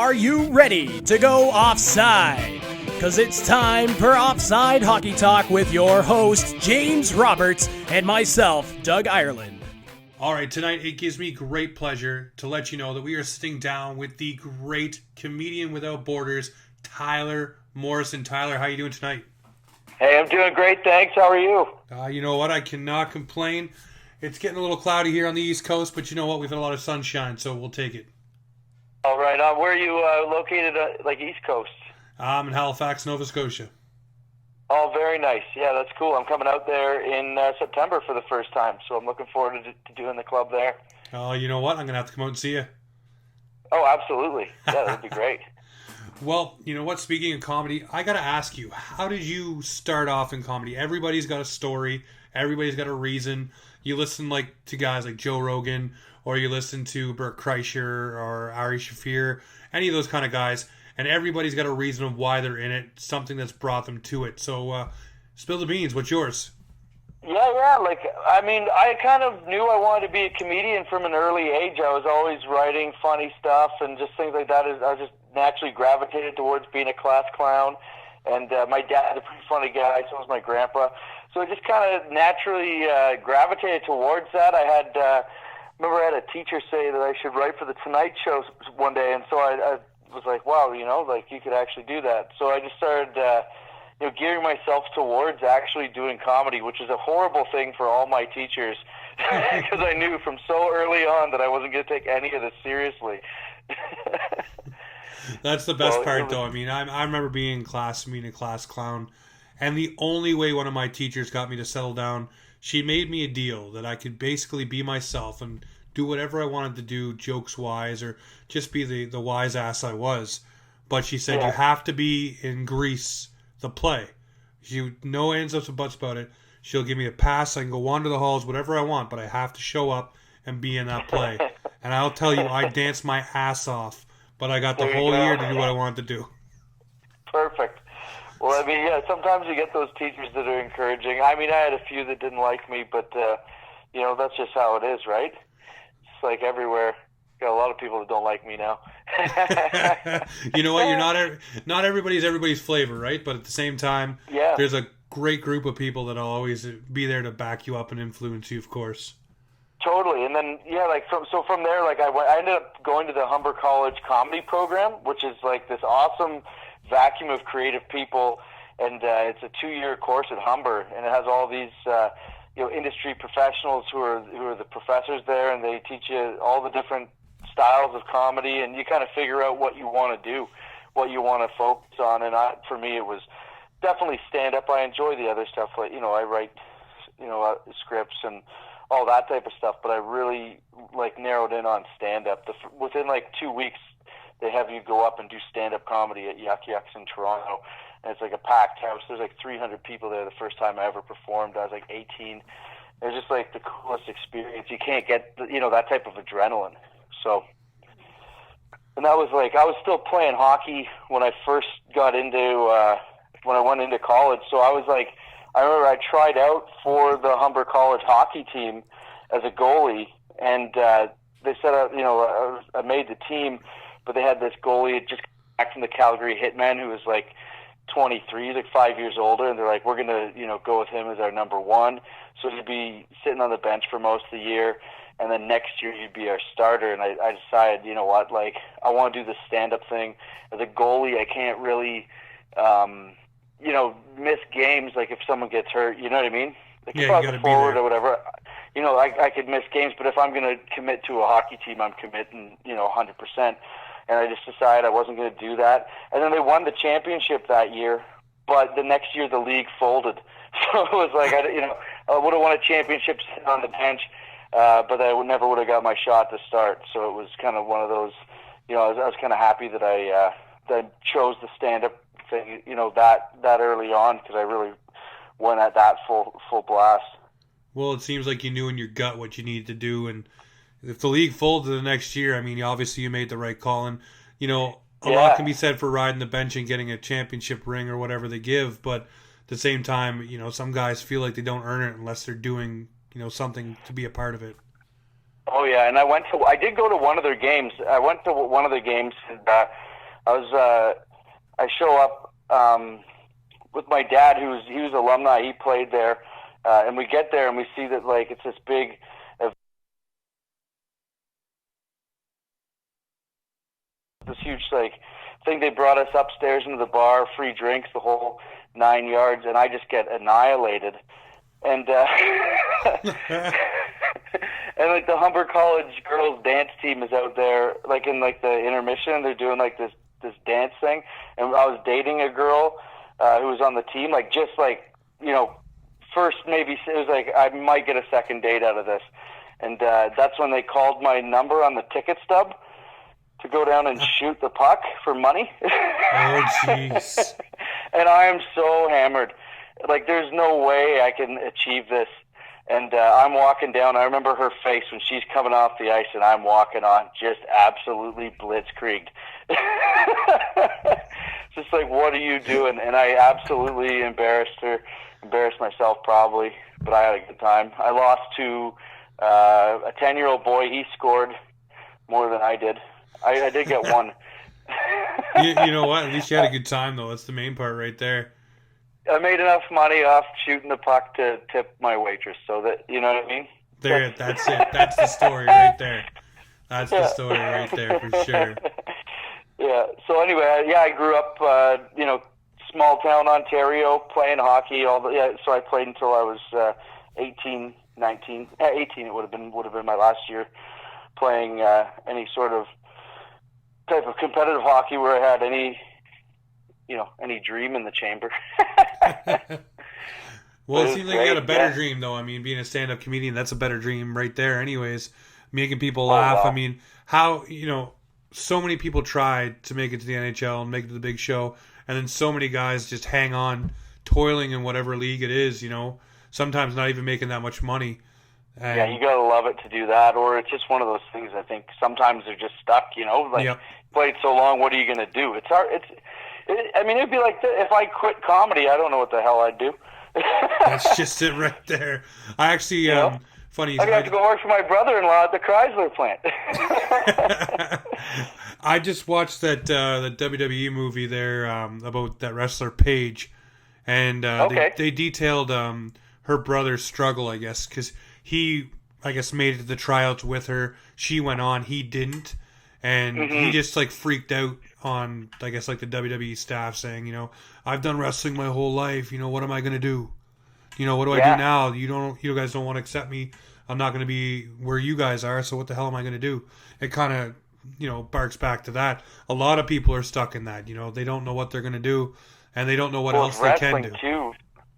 Are you ready to go offside? Because it's time for Offside Hockey Talk with your host, James Roberts, and myself, Doug Ireland. All right, tonight it gives me great pleasure to let you know that we are sitting down with the great comedian without borders, Tyler Morrison. Tyler, how you doing tonight? Hey, I'm doing great, thanks. How are you? You know what? I cannot complain. It's getting a little cloudy here on the East Coast, but you know what? We've had a lot of sunshine, so we'll take it. All right. Where are you located, East Coast? I'm in Halifax, Nova Scotia. Oh, very nice. Yeah, that's cool. I'm coming out there in September for the first time, so I'm looking forward to doing the club there. You know what? I'm going to have to come out and see you. Oh, absolutely. Yeah, that'd be great. Well, you know what? Speaking of comedy, I got to ask you, how did you start off in comedy? Everybody's got a story. Everybody's got a reason. You listen to guys like Joe Rogan, or you listen to Bert Kreischer or Ari Shaffir, any of those kind of guys, and everybody's got a reason of why they're in it, something that's brought them to it. So, spill the beans. What's yours? Yeah. I kind of knew I wanted to be a comedian from an early age. I was always writing funny stuff and just things like that. I just naturally gravitated towards being a class clown. And my dad's a pretty funny guy, so was my grandpa. So I just kind of naturally gravitated towards that. Remember I had a teacher say that I should write for the Tonight Show one day, and so I was like, wow, you could actually do that. So I just started gearing myself towards actually doing comedy, which is a horrible thing for all my teachers, because I knew from so early on that I wasn't going to take any of this seriously. That's the best part, though. I mean, I remember being in class, being a class clown, and the only way one of my teachers got me to settle down, she made me a deal that I could basically be myself and do whatever I wanted to do, jokes-wise, or just be the wise ass I was. But she said, You have to be in Grease, the play. No ands, ups, or buts about it. She'll give me a pass. I can go wander the halls, whatever I want, but I have to show up and be in that play. And I'll tell you, I danced my ass off, but I got the whole year to do what I wanted to do. Perfect. Well, sometimes you get those teachers that are encouraging. I had a few that didn't like me, but, that's just how it is, right? It's like everywhere. Got a lot of people that don't like me now. You know what? You're not everybody's flavor, right? But at the same time, there's a great group of people that'll always be there to back you up and influence you, of course. Totally. And then, from there, I ended up going to the Humber College comedy program, which is this awesome vacuum of creative people. And it's a 2-year course at Humber, and it has all these industry professionals who are the professors there, and they teach you all the different styles of comedy, and you kind of figure out what you want to do, what you want to focus on. And for me, it was definitely stand-up. I enjoy the other stuff, I write, scripts and all that type of stuff, but I really narrowed in on stand-up. Within 2 weeks, they have you go up and do stand-up comedy at Yuck Yucks in Toronto, and it's a packed house. There's 300 people there the first time I ever performed. I was 18. It was just the coolest experience. You can't get that type of adrenaline. So, and that was I was still playing hockey when I first got into when I went into college. So I was I remember I tried out for the Humber College hockey team as a goalie, and they said I made the team, but they had this goalie just back from the Calgary Hitmen who was 23, he's 5 years older, and they're we're gonna go with him as our number one. So he'd be sitting on the bench for most of the year, and then next year he'd be our starter. And I decided, I want to do the stand-up thing. As a goalie, I can't really, miss games. If someone gets hurt, you know what I mean? If I was forward or whatever, I could miss games. But if I'm going to commit to a hockey team, I'm committing, 100%. And I just decided I wasn't going to do that. And then they won the championship that year, but the next year the league folded. So it was I would have won a championship sitting on the bench, but I never would have got my shot to start. So it was kind of one of those, I was kind of happy that I chose the stand-up thing, that early on, because I really went at that full blast. Well, it seems like you knew in your gut what you needed to do, and if the league folded the next year, obviously you made the right call, and a lot can be said for riding the bench and getting a championship ring or whatever they give, but at the same time, some guys feel like they don't earn it unless they're doing, something to be a part of it. Oh yeah, and I did go to one of their games. I went to one of their games, and I show up with my dad, he was alumni. He played there, and we get there and we see that like it's this big. This huge like thing. They brought us upstairs into the bar, free drinks, the whole 9 yards, and I just get annihilated. And and like the Humber College girls dance team is out there, like in like the intermission, they're doing like this dance thing, and I was dating a girl who was on the team, like just like first maybe it was like I might get a second date out of this, and that's when they called my number on the ticket stub to go down and shoot the puck for money. Oh, jeez. And I am so hammered. Like, there's no way I can achieve this. And I'm walking down. I remember her face when she's coming off the ice, and I'm walking on just absolutely blitzkrieged. Just like, what are you doing? And I absolutely embarrassed her, embarrassed myself probably, but I had a good time. I lost to a 10-year-old boy. He scored more than I did. I did get one. You know what? At least you had a good time, though. That's the main part right there. I made enough money off shooting the puck to tip my waitress, so that, you know what I mean? There, that's it. That's the story right there. That's the story right there for sure. Yeah. So anyway, I grew up, small town Ontario, playing hockey. So I played until I was 18, 19. 18 it would have been my last year playing any sort of type of competitive hockey where I had any dream in the chamber. Well, it seems like you got a better dream, though. I mean, being a stand-up comedian, that's a better dream right there anyways. Making people laugh. Wow. I mean, how, so many people tried to make it to the NHL and make it to the big show, and then so many guys just hang on, toiling in whatever league it is, sometimes not even making that much money. And yeah, you gotta love it to do that, or it's just one of those things. I think sometimes they're just stuck. Yep. Played so long. What are you gonna do? It's hard. It'd be like if I quit comedy, I don't know what the hell I'd do. That's just it right there. I actually, funny. I got to go work for my brother-in-law at the Chrysler plant. I just watched that WWE movie there about that wrestler Paige, and they detailed her brother's struggle, I guess, because he, I guess, made it to the tryouts with her. She went on, he didn't, and he just like freaked out on, I guess, like the WWE staff saying, I've done wrestling my whole life. What am I gonna do? What do I do now? You guys don't want to accept me. I'm not gonna be where you guys are. So what the hell am I gonna do? It kind of, barks back to that. A lot of people are stuck in that. They don't know what they're gonna do, and they don't know what else they can do. Too.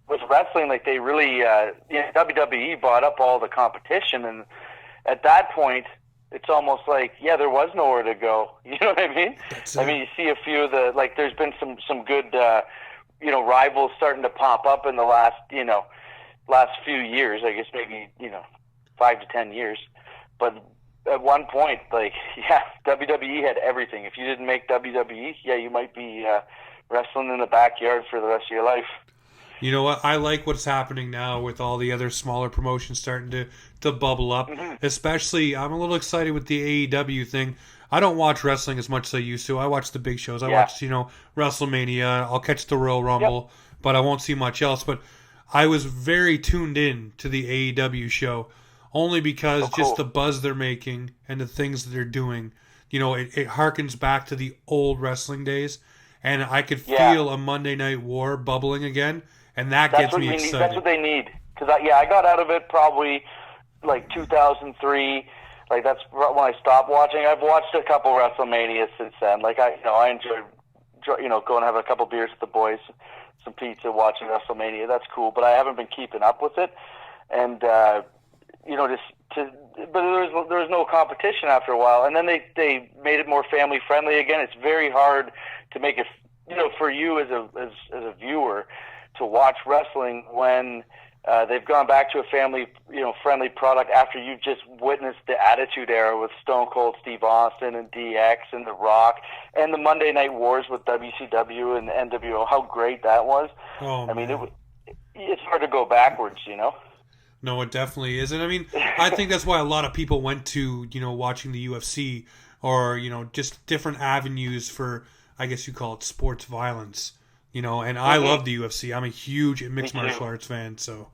With wrestling, like they really, WWE bought up all the competition, and at that point, it's almost like, there was nowhere to go. You know what I mean? I mean, you see a few of the, like, there's been some good, rivals starting to pop up in the last few years. I guess maybe, 5 to 10 years. But at one point, like, WWE had everything. If you didn't make WWE, you might be wrestling in the backyard for the rest of your life. You know what? I like what's happening now with all the other smaller promotions starting to bubble up. Especially, I'm a little excited with the AEW thing. I don't watch wrestling as much as I used to. I watch the big shows. I watch, WrestleMania. I'll catch the Royal Rumble, but I won't see much else. But I was very tuned in to the AEW show only because just the buzz they're making and the things that they're doing. It harkens back to the old wrestling days, and I could feel a Monday Night War bubbling again. And that's gets me excited. That's what they need. Because I got out of it probably like 2003. Like that's when I stopped watching. I've watched a couple WrestleManias since then. Like I enjoyed going and having a couple beers with the boys, some pizza, watching WrestleMania. That's cool. But I haven't been keeping up with it. And but there was no competition after a while. And then they made it more family friendly again. It's very hard to make it for you as a viewer to watch wrestling when they've gone back to a family, friendly product after you've just witnessed the Attitude Era with Stone Cold Steve Austin and DX and The Rock and the Monday Night Wars with WCW and NWO. How great that was! Oh, I mean, it's hard to go backwards, No, it definitely isn't. I mean, I think that's why a lot of people went to, watching the UFC or, just different avenues for I guess you call it sports violence, and I love the UFC. I'm a huge mixed martial arts fan, so.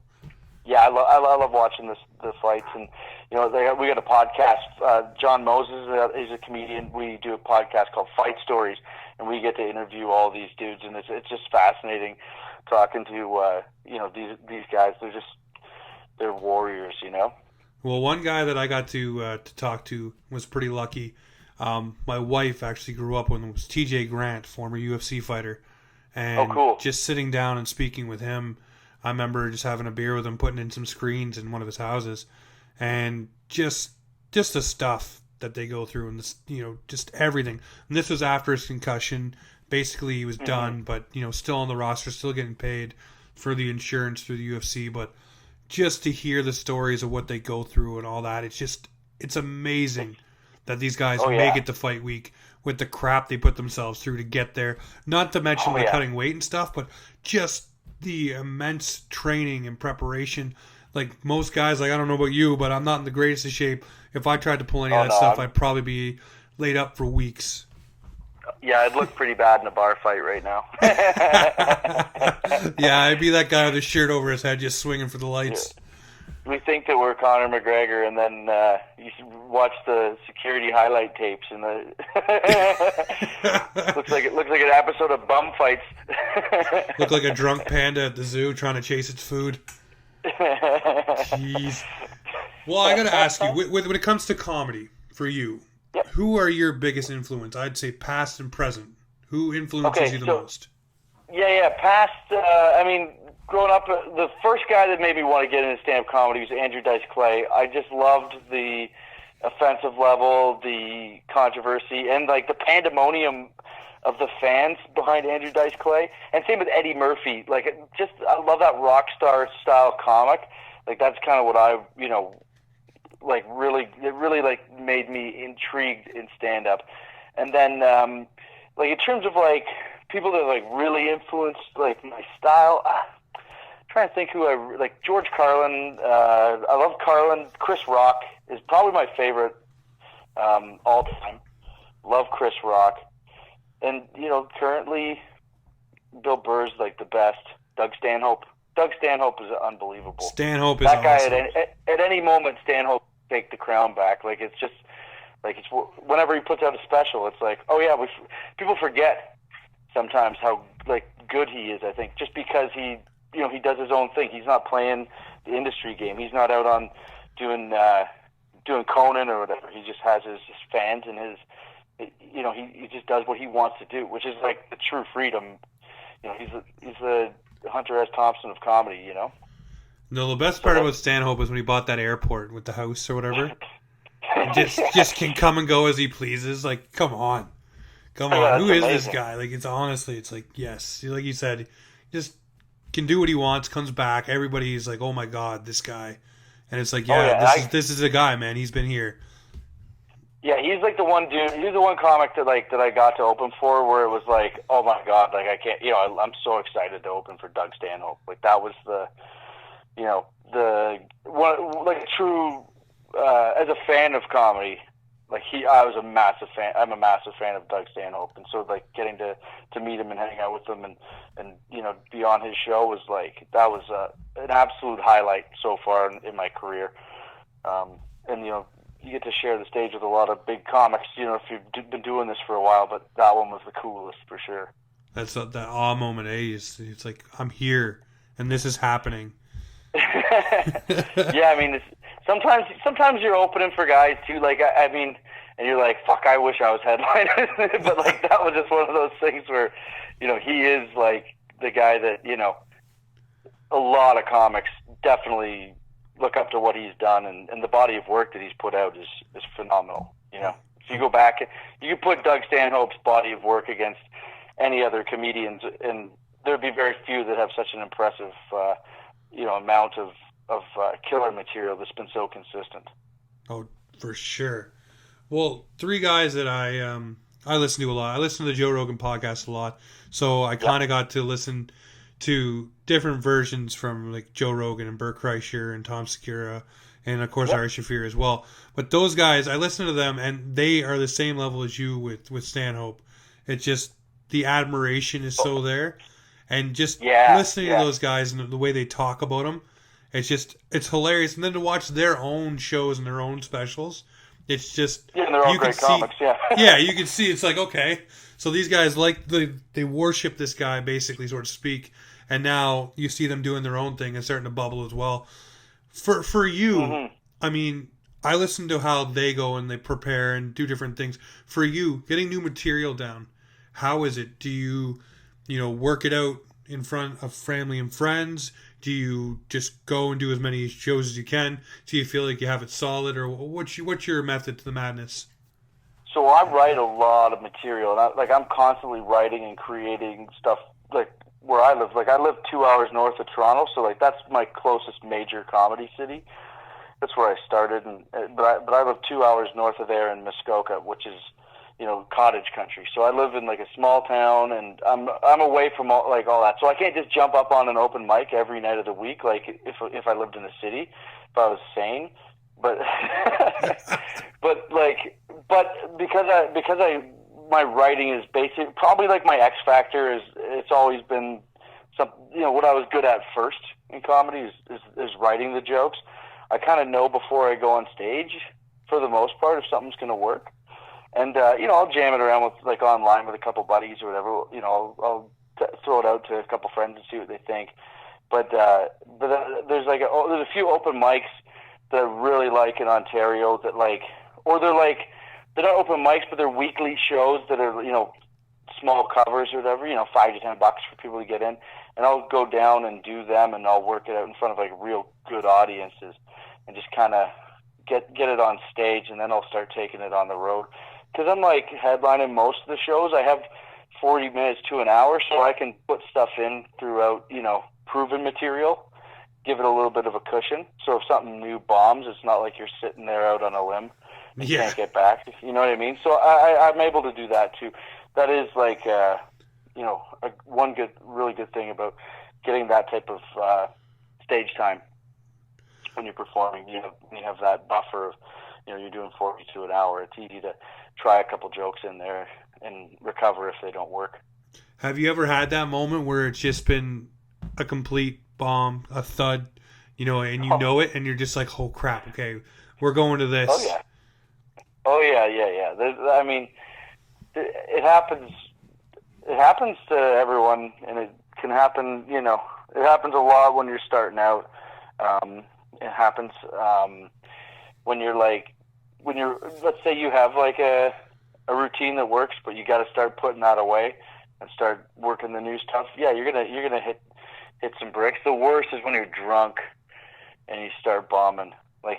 Yeah, I love watching the fights, and we got a podcast. John Moses, he's a comedian. We do a podcast called Fight Stories, and we get to interview all these dudes, and it's just fascinating talking to these guys. They're warriors, Well, one guy that I got to talk to was pretty lucky. My wife actually grew up with him. It was TJ Grant, former UFC fighter, and cool. Just sitting down and speaking with him. I remember just having a beer with him, putting in some screens in one of his houses, and just the stuff that they go through, and this, just everything. And this was after his concussion. Basically, he was done, but still on the roster, still getting paid for the insurance through the UFC. But just to hear the stories of what they go through and all that, it's amazing that these guys make it to fight week with the crap they put themselves through to get there. Not to mention the cutting weight and stuff, but just the immense training and preparation. Like most guys, I don't know about you, but I'm not in the greatest of shape. If I tried to pull any of that stuff, I'd probably be laid up for weeks. Yeah, I'd look pretty bad in a bar fight right now. Yeah, I'd be that guy with a shirt over his head just swinging for the lights. We think that we're Conor McGregor, and then you watch the security highlight tapes, and looks like an episode of Bum Fights. Look like a drunk panda at the zoo trying to chase its food. Jeez. Well, I got to ask you, when it comes to comedy, for you, who are your biggest influence? I'd say past and present. Who influences you the most? Yeah, past. Growing up, the first guy that made me want to get into stand-up comedy was Andrew Dice Clay. I just loved the offensive level, the controversy, and like the pandemonium of the fans behind Andrew Dice Clay. And same with Eddie Murphy. I love that rock star style comic. Like that's kind of what I, really made me intrigued in stand-up. And then, in terms of people that really influenced my style. Trying to think who I like. George Carlin. I love Carlin. Chris Rock is probably my favorite all time. Love Chris Rock, and currently Bill Burr's the best. Doug Stanhope. Doug Stanhope is unbelievable. Stanhope is that guy. Awesome. At any moment, Stanhope take the crown back. It's whenever he puts out a special, it's people forget sometimes how good he is. I think just because he does his own thing. He's not playing the industry game. He's not out on doing Conan or whatever. He just has his fans and he just does what he wants to do, which is the true freedom. He's the Hunter S. Thompson of comedy. No, the best part about Stanhope was when he bought that airport with the house or whatever. just can come and go as he pleases. Come on. Yeah, who is amazing. This guy? It's yes, like you said, just can do what he wants, comes back, everybody's like, oh my god, this guy. And it's this is a guy, man, he's been here. Yeah, he's the one dude, he's the one comic that I got to open for where it was oh my god, I can't, I'm so excited to open for Doug Stanhope. That was the one, true, as a fan of comedy, I was a massive fan. I'm a massive fan of Doug Stanhope, and so getting to meet him and hang out with him and be on his show was that was an absolute highlight so far in my career. And you get to share the stage with a lot of big comics. If you've been doing this for a while, but that one was the coolest for sure. That's that awe moment. It's I'm here and this is happening. Yeah, it's, sometimes you're opening for guys too, and you're fuck, I wish I was headlining. But that was just one of those things where, he is the guy that, a lot of comics definitely look up to what he's done, and the body of work that he's put out is phenomenal. If you go back, you can put Doug Stanhope's body of work against any other comedians, and there'd be very few that have such an impressive, amount of killer material that's been so consistent. Oh, for sure. Well, three guys that I listen to a lot. I listen to the Joe Rogan podcast a lot, so I kind of got to listen to different versions from Joe Rogan and Bert Kreischer and Tom Segura and of course Ari Shaffir as well. But those guys, I listen to them and they are the same level as you with Stanhope. It's just the admiration is so there, and just Yeah, listening to those guys and the way they talk about them, it's hilarious. And then to watch their own shows and their own specials, it's just and they're all you can great see, comics. Yeah, yeah, you can see it's like, okay, so these guys they worship this guy basically, so to speak, and now you see them doing their own thing and starting to bubble as well. For you, I mean, I listen to how they go and they prepare and do different things. For you, getting new material down, how is it? Do you work it out in front of family and friends? Do you just go and do as many shows as you can? Do you feel like you have it solid, or what's your method to the madness? So I write a lot of material, and I'm constantly writing and creating stuff. Like where I live, I live 2 hours north of Toronto, so that's my closest major comedy city. That's where I started, but I live 2 hours north of there in Muskoka, which is cottage country. So I live in a small town, and I'm away from all that. So I can't just jump up on an open mic every night of the week like if I lived in the city, if I was sane. But but because my writing is basic, probably my X factor is it's always been what I was good at first in comedy is writing the jokes. I kind of know before I go on stage, for the most part, if something's going to work. And, I'll jam it around with, online with a couple buddies or whatever. I'll throw it out to a couple friends and see what they think. But there's a few open mics that I really like in Ontario that they're not open mics, but they're weekly shows that are, small covers or whatever, $5 to $10 for people to get in. And I'll go down and do them, and I'll work it out in front of real good audiences and just kind of get it on stage, and then I'll start taking it on the road. Because I'm headlining most of the shows. I have 40 minutes to an hour, so I can put stuff in throughout, proven material, give it a little bit of a cushion. So if something new bombs, it's not like you're sitting there out on a limb and can't get back. You know what I mean? So I'm able to do that too. That is one really good thing about getting that type of stage time when you're performing. You have that buffer of, you're doing 40 to an hour. It's easy to try a couple jokes in there and recover if they don't work. Have you ever had that moment where it's just been a complete bomb, a thud, and you know it, and you're just like, oh crap, okay, we're going to this? Oh yeah. It happens. It happens to everyone, and it can happen. It happens a lot when you're starting out. It happens when you're let's say you have a routine that works, but you got to start putting that away and start working the new stuff. Yeah, you're gonna hit some bricks. The worst is when you're drunk and you start bombing. I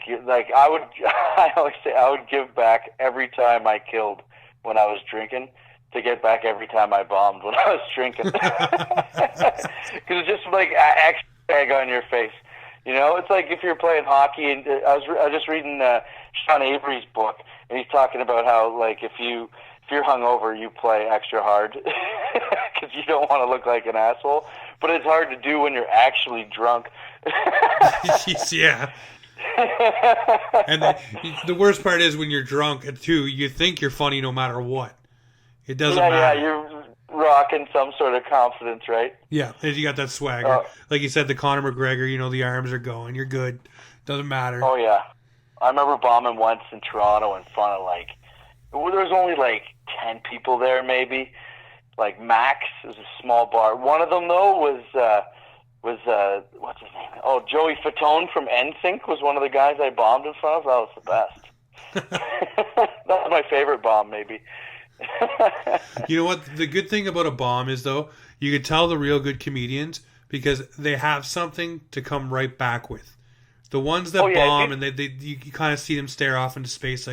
always say I would give back every time I killed when I was drinking to get back every time I bombed when I was drinking. Because it's just extra egg on your face. It's like if you're playing hockey, and I was just reading Sean Avery's book, and he's talking about how if you're hungover, you play extra hard because you don't want to look like an asshole. But it's hard to do when you're actually drunk. Yeah. And the worst part is when you're drunk too. You think you're funny no matter what. It doesn't matter. Yeah, you're rocking some sort of confidence, right? Yeah, and you got that swagger. Like you said, the Conor McGregor, the arms are going. You're good. Doesn't matter. Oh, yeah. I remember bombing once in Toronto in front of, there was only, 10 people there, maybe. Max is a small bar. One of them, though, was what's his name? Oh, Joey Fatone from NSYNC was one of the guys I bombed in front of. That was the best. That was my favorite bomb, maybe. You know what? The good thing about a bomb is, though, you can tell the real good comedians because they have something to come right back with. The ones that bomb and you kind of see them stare off into space,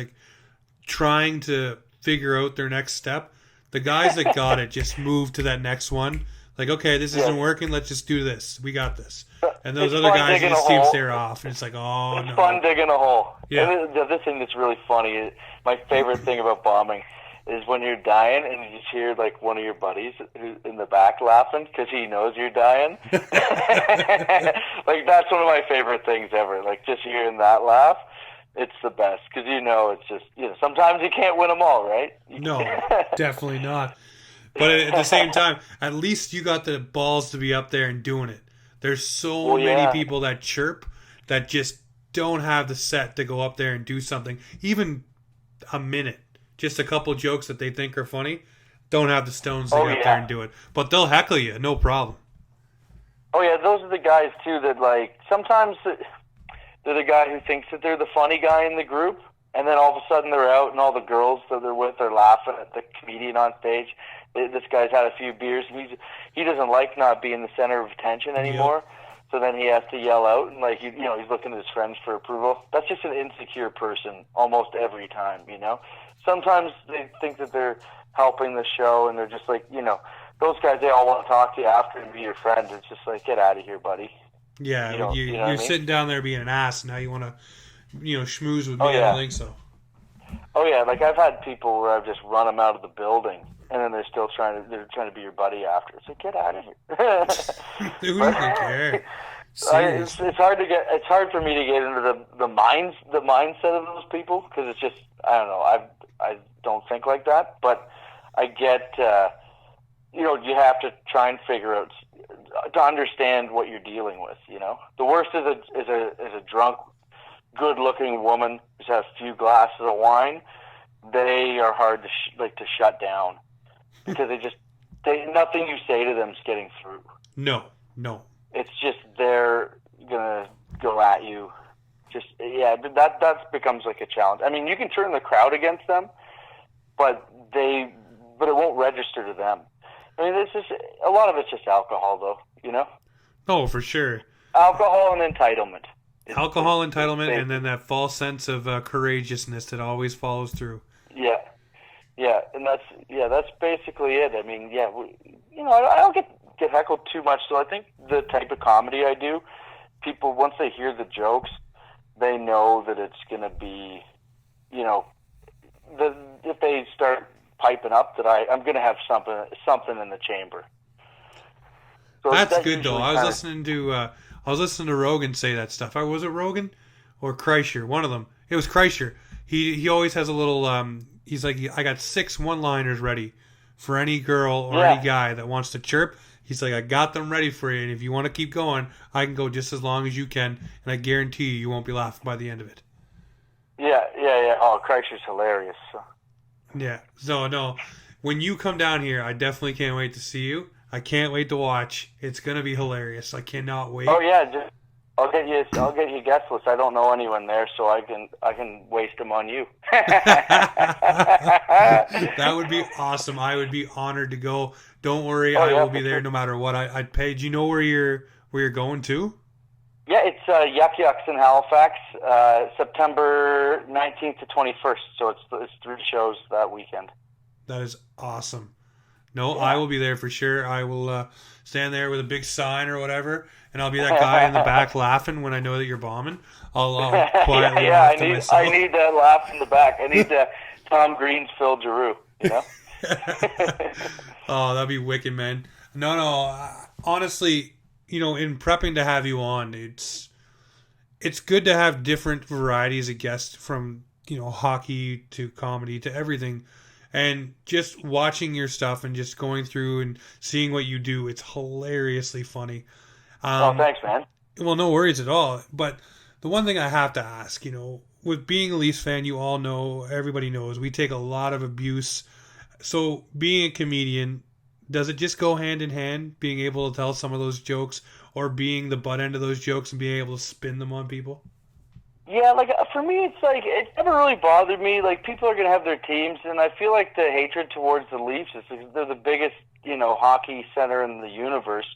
trying to figure out their next step. The guys that got it just move to that next one. Okay, this isn't working. Let's just do this. We got this. And those other guys just see them stare off, and it's like, oh no. It's fun digging a hole. Yeah. And the other thing that's really funny, my favorite thing about bombing, is when you're dying and you just hear one of your buddies in the back laughing because he knows you're dying. That's one of my favorite things ever. Just hearing that laugh, it's the best because it's just sometimes you can't win them all, right? No, definitely not. But at the same time, at least you got the balls to be up there and doing it. There's so many people that chirp that just don't have the set to go up there and do something, even a minute, just a couple jokes that they think are funny, don't have the stones to get up there and do it. But they'll heckle you, no problem. Oh yeah, those are the guys too that like sometimes they're the guy who thinks that they're the funny guy in the group, and then all of a sudden they're out and all the girls that they're with are laughing at the comedian on stage. This guy's had a few beers and he doesn't like not being the center of attention anymore. Yep. So then he has to yell out and like he's looking at his friends for approval. That's just an insecure person almost every time, you know. Sometimes they think that they're helping the show and they're just like, you know, those guys, they all want to talk to you after and be your friend. It's just like, get out of here, buddy. Yeah, you're sitting down there being an ass and now you want to, schmooze with me. I don't think so. Oh yeah, like I've had people where I've just run them out of the building and then they're still trying to be your buddy after. It's like, get out of here. Who doesn't care? It's hard for me to get into the mindset of those people because it's just, I don't know, I don't think like that, but I get, you have to try and figure out to understand what you're dealing with. You know, the worst is a drunk, good-looking woman who's had a few glasses of wine. They are hard to shut down because nothing you say to them is getting through. No. It's just they're gonna go at you. That becomes like a challenge. I mean, you can turn the crowd against them, but it won't register to them. I mean, a lot of it's just alcohol, though. You know? Oh, for sure. Alcohol and entitlement. Entitlement, and then that false sense of courageousness that always follows through. Yeah, and that's basically it. I mean, I don't get heckled too much. So I think the type of comedy I do, people once they hear the jokes, they know that it's going to be, if they start piping up, that I'm going to have something in the chamber. So that's good though. I was listening to Rogan say that stuff. Was it Rogan or Kreischer? One of them. It was Kreischer. He always has a little. He's like, I got 6 one-liners ready for any girl or any guy that wants to chirp. He's like, I got them ready for you, and if you want to keep going, I can go just as long as you can, and I guarantee you won't be laughing by the end of it. Yeah. Oh, Kreischer's hilarious. So. Yeah. So no, when you come down here, I definitely can't wait to see you. I can't wait to watch. It's gonna be hilarious. I cannot wait. Oh yeah, I'll get you guest list. I don't know anyone there, so I can waste them on you. That would be awesome. I would be honored to go. Don't worry, I will be there no matter what. I'd pay. Do you know where you're going to? Yeah, it's Yuck Yucks in Halifax, September 19th to 21st. So it's 3 shows that weekend. That is awesome. No, I will be there for sure. I will stand there with a big sign or whatever, and I'll be that guy in the back laughing when I know that you're bombing. I'll quietly laugh to myself. I need that laugh in the back. I need Tom Green's Phil Giroux, you know? Oh, that'd be wicked, man. No, honestly, in prepping to have you on, it's good to have different varieties of guests from, hockey to comedy to everything. And just watching your stuff and just going through and seeing what you do, it's hilariously funny. Thanks, man. Well, no worries at all. But the one thing I have to ask, with being a Leafs fan, you all know, everybody knows, we take a lot of abuse. So being a comedian, does it just go hand in hand, being able to tell some of those jokes or being the butt end of those jokes and being able to spin them on people? Yeah, like for me, it's like it never really bothered me. Like people are gonna have their teams, and I feel like the hatred towards the Leafs is they're the biggest, hockey center in the universe.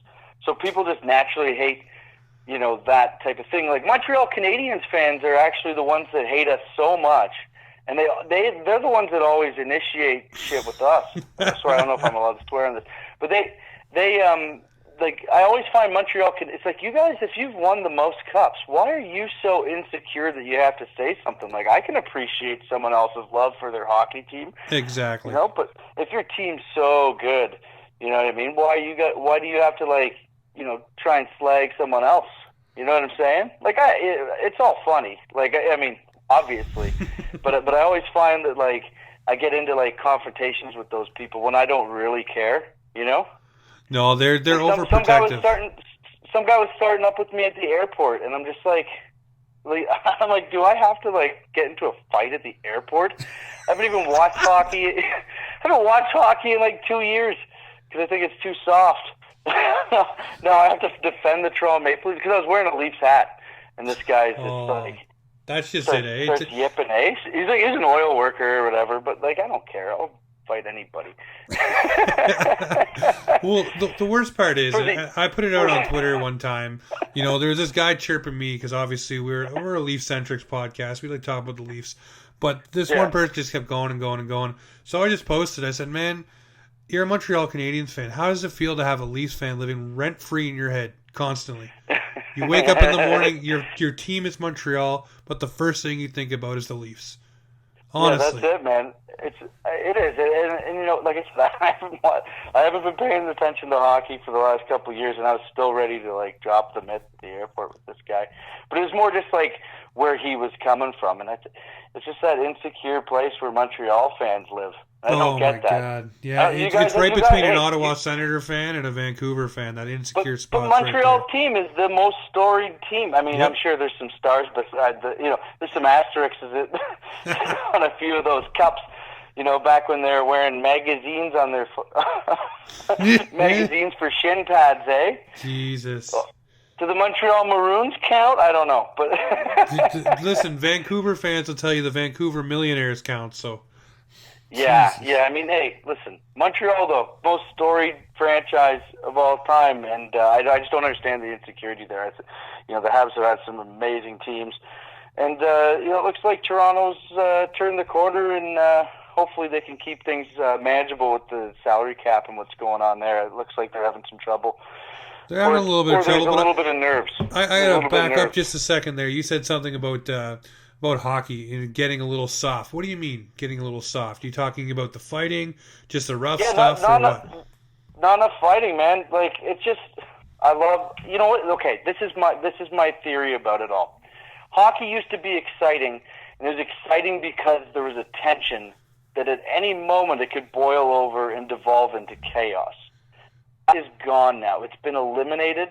So people just naturally hate, that type of thing. Like Montreal Canadiens fans are actually the ones that hate us so much, and they're the ones that always initiate shit with us. I swear, I don't know if I'm allowed to swear on this, but they like I always find Montreal. It's like, you guys, if you've won the most cups, why are you so insecure that you have to say something? Like, I can appreciate someone else's love for their hockey team. Exactly. But if your team's so good, you know what I mean? Why do you have to try and slag someone else? You know what I'm saying? Like, it's all funny. Like, I mean, obviously, but I always find that like I get into like confrontations with those people when I don't really care, you know? No, they're overprotective. Some guy was starting up with me at the airport, and I'm just like, I'm like, do I have to like get into a fight at the airport? I haven't even watched hockey. I haven't watched hockey in like 2 years because I think it's too soft. No, I have to defend the Toronto Maple Leafs because I was wearing a Leafs hat, and this guy's just like, that's just it, eh? Starts yipping, eh? He's like, he's an oil worker or whatever, but like, I don't care. I'll fight anybody. Well, the worst part is, I put it out on Twitter one time. You know, there was this guy chirping me because obviously we're a Leaf-centric podcast. We like to talk about the Leafs. But this one person just kept going and going and going. So I just posted, I said, man, you're a Montreal Canadiens fan. How does it feel to have a Leafs fan living rent-free in your head constantly? You wake up in the morning, your team is Montreal, but the first thing you think about is the Leafs. Honestly. Yeah, that's it, man. It is, and you know, like I said, I haven't been paying attention to hockey for the last couple of years, and I was still ready to like drop the mitt at the airport with this guy. But it was more just like where he was coming from, and it's just that insecure place where Montreal fans live. I don't get that. God. Yeah, it's right between an Ottawa Senator fan and a Vancouver fan, that insecure spot. But Montreal's team is the most storied team. I mean, I'm sure there's some stars beside there's some asterisks on a few of those cups. You know, back when they were wearing magazines on their magazines for shin pads, eh? Jesus. Do the Montreal Maroons count? I don't know, but listen, Vancouver fans will tell you the Vancouver Millionaires count. So. Yeah, Jesus. yeah. I mean, hey, listen, Montreal, though, most storied franchise of all time, and I just don't understand the insecurity there. The Habs have had some amazing teams, and it looks like Toronto's turned the corner, and hopefully they can keep things manageable with the salary cap and what's going on there. It looks like they're having some trouble. They're having a little bit of trouble. A little bit of nerves. I got to back up just a second there. You said something about hockey and getting a little soft. What do you mean getting a little soft? Are you talking about the fighting, just the rough stuff, or what? Not enough fighting, man. Like, it's just, I love, you know what? Okay, this is my theory about it all. Hockey used to be exciting, and it was exciting because there was a tension that at any moment it could boil over and devolve into chaos. That is gone now. It's been eliminated.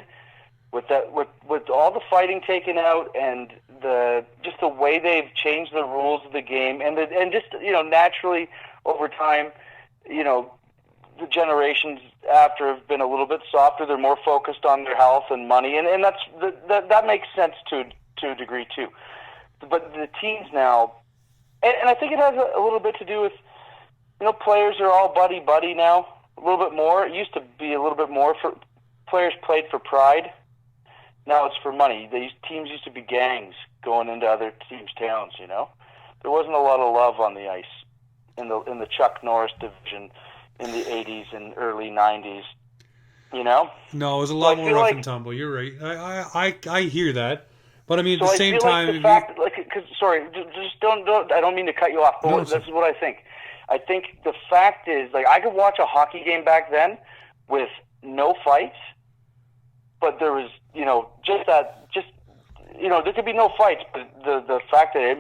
With all the fighting taken out and the way they've changed the rules of the game and just naturally over time, the generations after have been a little bit softer. They're more focused on their health and money, and that makes sense to a degree too. But the teams now, and I think it has a little bit to do with players are all buddy now a little bit more. It used to be a little bit more for players played for pride. Now it's for money. These teams used to be gangs going into other teams' towns. There wasn't a lot of love on the ice in the Chuck Norris division in the '80s and early '90s. No, it was a lot more rough and tumble. You're right. I hear that, but I mean at the same time, just don't. I don't mean to cut you off, but this is what I think. I think the fact is, like, I could watch a hockey game back then with no fights. But there was, there could be no fights, but the fact that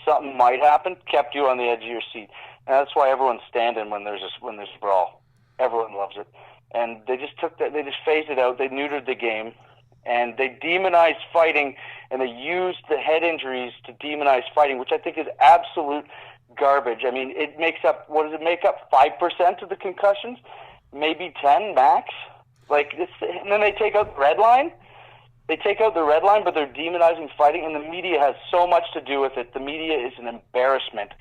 something might happen, kept you on the edge of your seat. And that's why everyone's standing when there's a brawl. Everyone loves it. And they just they just phased it out. They neutered the game, and they demonized fighting, and they used the head injuries to demonize fighting, which I think is absolute garbage. I mean, it makes up, what does it make up, 5% of the concussions? Maybe 10 max? Like this, and then they take out the red line. They take out the red line, but they're demonizing fighting, and the media has so much to do with it. The media is an embarrassment.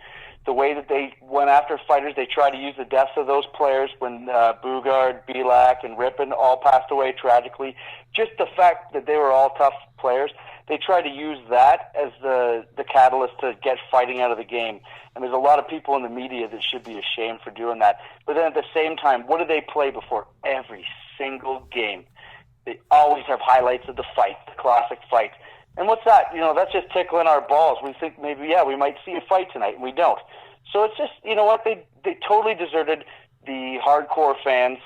The way that they went after fighters, they tried to use the deaths of those players when Bugard, Belak, and Rippon all passed away tragically. Just the fact that they were all tough players, they tried to use that as the catalyst to get fighting out of the game. And there's a lot of people in the media that should be ashamed for doing that. But then at the same time, what do they play before every single game? They always have highlights of the fight, the classic fight. And what's that? That's just tickling our balls. We think maybe, we might see a fight tonight, and we don't. So it's just, they totally deserted the hardcore fans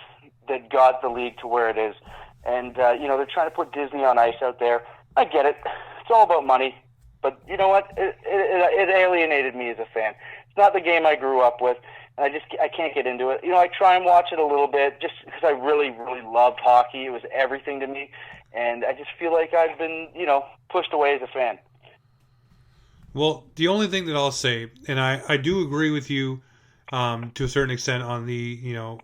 that got the league to where it is. And, they're trying to put Disney on Ice out there. I get it. It's all about money. But you know what? It alienated me as a fan. not the game I grew up with. And I can't get into it. I try and watch it a little bit just because I really, really loved hockey. It was everything to me. And I just feel like I've been, pushed away as a fan. Well, the only thing that I'll say, and I do agree with you to a certain extent on the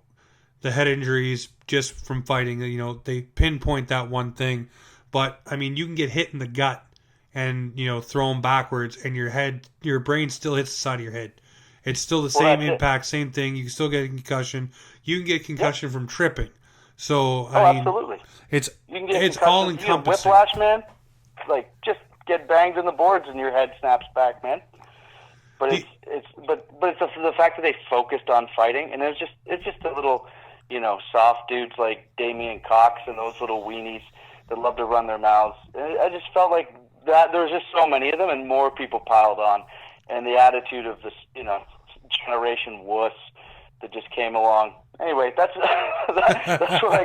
head injuries just from fighting. They pinpoint that one thing. But, I mean, you can get hit in the gut and, thrown backwards and your brain still hits the side of your head. It's still the same impact, same thing. You can still get a concussion. You can get concussion from tripping. So, I mean, absolutely. It's concussion. all encompassing. Whiplash, man. Like, just get banged in the boards and your head snaps back, man. But it's the fact that they focused on fighting, and it's just the little, soft dudes like Damian Cox and those little weenies that love to run their mouths. And I just felt like that there was just so many of them, and more people piled on. And the attitude of this, generation wuss that just came along. Anyway, that's why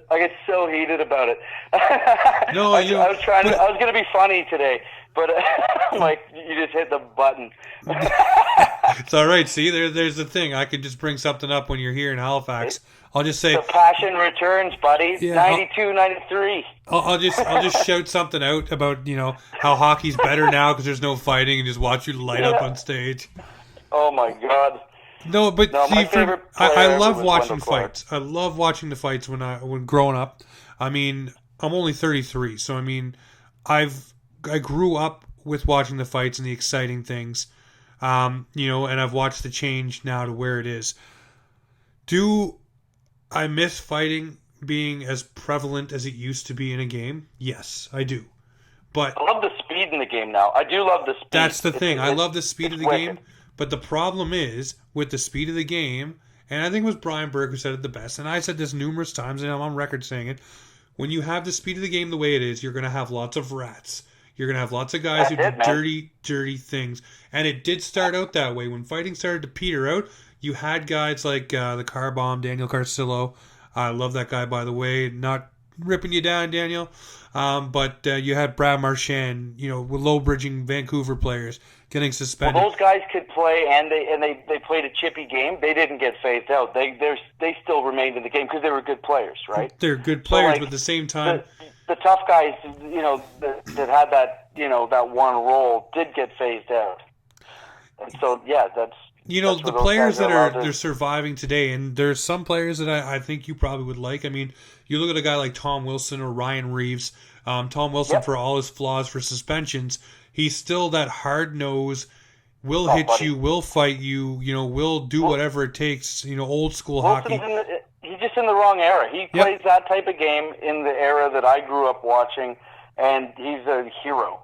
I get so heated about it. No, I was going to be funny today, but I'm like, you just hit the button. It's all right. See, there's the thing. I could just bring something up when you're here in Halifax. I'll just say the passion returns, buddy. Yeah, 92, 93. I'll just shout something out about how hockey's better now because there's no fighting and just watch you light up on stage. Oh my God. No, but see, my favorite I love was watching Wendell Clark. fights. I love watching the fights when growing up. I mean, I'm only 33, so I mean, I grew up with watching the fights and the exciting things, and I've watched the change now to where it is. Do I miss fighting being as prevalent as it used to be in a game? Yes, I do. But I love the speed in the game now. I do love the speed. That's the thing. I love the speed of the wicked. game. But the problem is, with the speed of the game, and I think it was Brian Burke who said it the best, and I said this numerous times, and I'm on record saying it, when you have the speed of the game the way it is, you're going to have lots of rats. You're going to have lots of guys who do dirty, dirty things. And it did start out that way. When fighting started to peter out, you had guys like the Car Bomb, Daniel Carcillo. I love that guy, by the way. Not ripping you down, Daniel. But you had Brad Marchand, with low-bridging Vancouver players getting suspended. Well, those guys could play, and they played a chippy game. They didn't get phased out. They still remained in the game because they were good players, right? They're good players, but at the same time, the tough guys, that had that one role did get phased out. And so, yeah, that's the players that they're surviving today, and there's some players that I think you probably would like. I mean, you look at a guy like Tom Wilson or Ryan Reeves. Tom Wilson, for all his flaws for suspensions, he's still that hard nose, will hit you, will fight you, will do whatever it takes, old school hockey. He's just in the wrong era. He plays that type of game in the era that I grew up watching, and he's a hero.